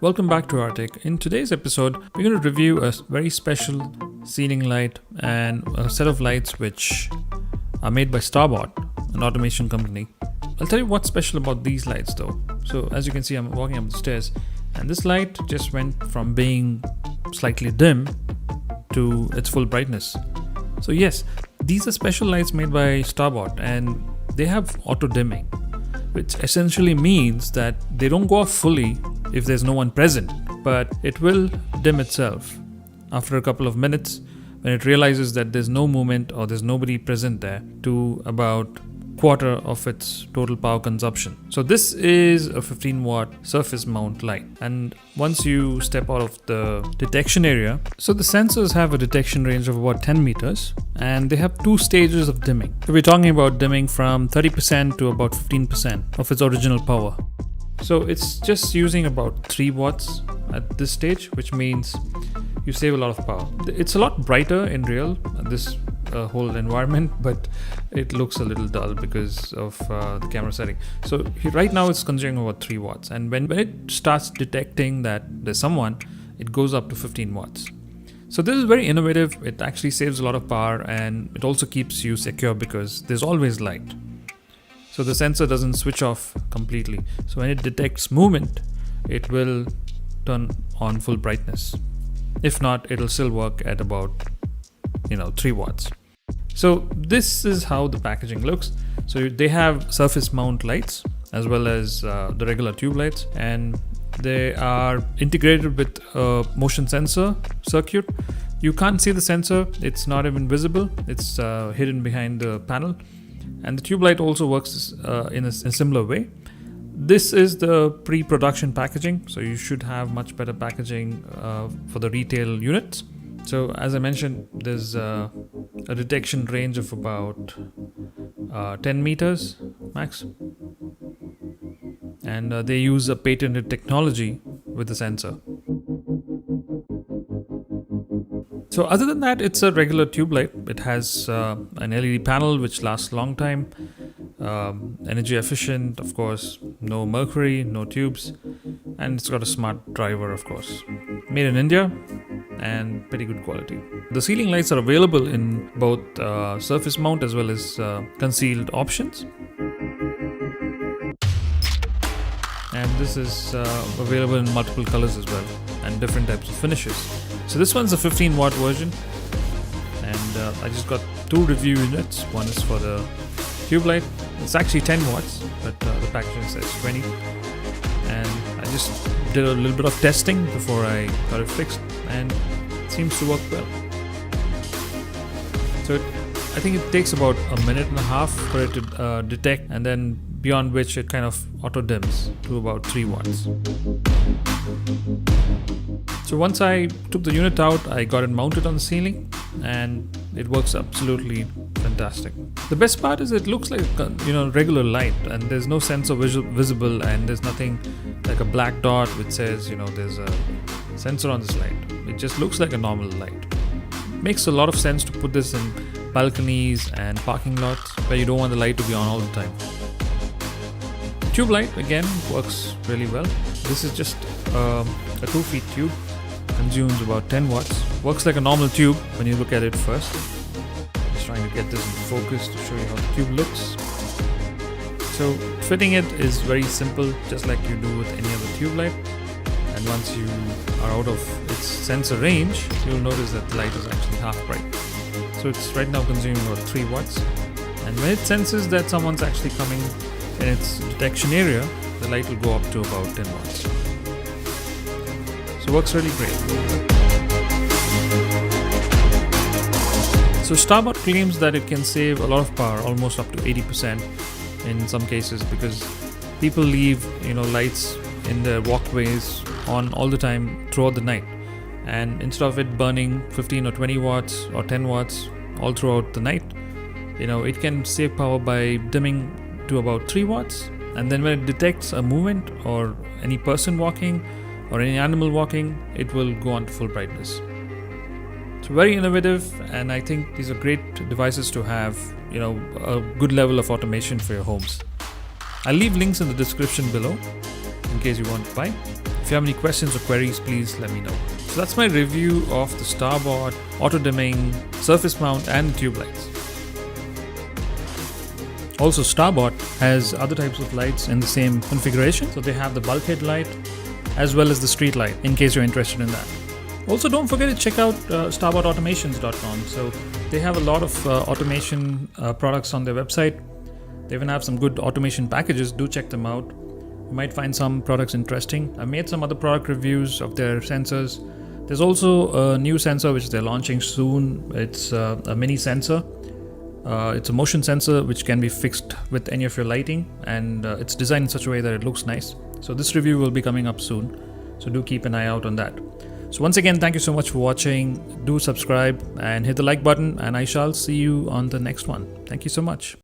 Welcome back to Arctic. In today's episode, we're going to review a very special ceiling light and a set of lights which are made by Starrbot, an automation company. I'll tell you what's special about these lights though. So as you can see, I'm walking up the stairs and this light just went from being slightly dim to its full brightness. So yes, these are special lights made by Starrbot and they have auto dimming, which essentially means that they don't go off fully if there's no one present, but it will dim itself after a couple of minutes when it realizes that there's no movement or there's nobody present there to about quarter of its total power consumption. So this is a 15 watt surface mount light, and once you step out of the detection area, so the sensors have a detection range of about 10 meters and they have two stages of dimming. So we're talking about dimming from 30% to about 15% of its original power. So it's just using about 3 watts at this stage, which means you save a lot of power. It's a lot brighter in real, this whole environment, but it looks a little dull because of the camera setting. So right now it's consuming about 3 watts, and when it starts detecting that there's someone, it goes up to 15 watts. So this is very innovative. It actually saves a lot of power and it also keeps you secure because there's always light. So the sensor doesn't switch off completely. So when it detects movement, it will turn on full brightness. If not, it'll still work at about 3 watts. So this is how the packaging looks. So they have surface mount lights as well as the regular tube lights, and they are integrated with a motion sensor circuit. You can't see the sensor, it's not even visible, it's hidden behind the panel. And the tube light also works in a similar way. This is the pre-production packaging, so you should have much better packaging for the retail units. So as I mentioned, there's a detection range of about 10 meters max. And they use a patented technology with the sensor. So other than that, it's a regular tube light. It has an LED panel which lasts a long time, energy efficient, of course, no mercury, no tubes, and it's got a smart driver, of course. Made in India and pretty good quality. The ceiling lights are available in both surface mount as well as concealed options. And this is available in multiple colors as well and different types of finishes. So this one's a 15 watt version, and I just got 2 review units. One is for the tube light. It's actually 10 watts, but the packaging says 20. And I just did a little bit of testing before I got it fixed, and it seems to work well. So I think it takes about a minute and a half for it to detect, and then beyond which it kind of auto dims to about 3 watts. So once I took the unit out, I got it mounted on the ceiling and it works absolutely fantastic. The best part is it looks like regular light, and there's no sensor visible, and there's nothing like a black dot which says there's a sensor on this light. It just looks like a normal light. Makes a lot of sense to put this in balconies and parking lots where you don't want the light to be on all the time. Tube light again works really well. This is just a 2 feet tube, consumes about 10 watts. Works like a normal tube when you look at it first. Just trying to get this in focus to show you how the tube looks. So fitting it is very simple, just like you do with any other tube light. And once you are out of its sensor range, you'll notice that the light is actually half bright. So it's right now consuming about 3 watts. And when it senses that someone's actually coming in its detection area, the light will go up to about 10 watts. So it works really great. So Starrbot claims that it can save a lot of power, almost up to 80% in some cases, because people leave lights in their walkways on all the time throughout the night, and instead of it burning 15 or 20 watts or 10 watts all throughout the night, it can save power by dimming to about 3 watts, and then when it detects a movement or any person walking or any animal walking, it will go on to full brightness. So very innovative, and I think these are great devices to have a good level of automation for your homes. I'll leave links in the description below in case you want to buy. If you have any questions or queries, please let me know. So that's my review of the Starrbot auto-dimming surface mount and tube lights. Also, Starrbot has other types of lights in the same configuration. So they have the bulkhead light as well as the street light, in case you're interested in that. Also, don't forget to check out starbotautomations.com. So they have a lot of automation products on their website. They even have some good automation packages. Do check them out. You might find some products interesting. I made some other product reviews of their sensors. There's also a new sensor which they're launching soon. It's a mini sensor. It's a motion sensor which can be fixed with any of your lighting, and it's designed in such a way that it looks nice. So this review will be coming up soon. So do keep an eye out on that. So once again, thank you so much for watching. Do subscribe and hit the like button, and I shall see you on the next one. Thank you so much.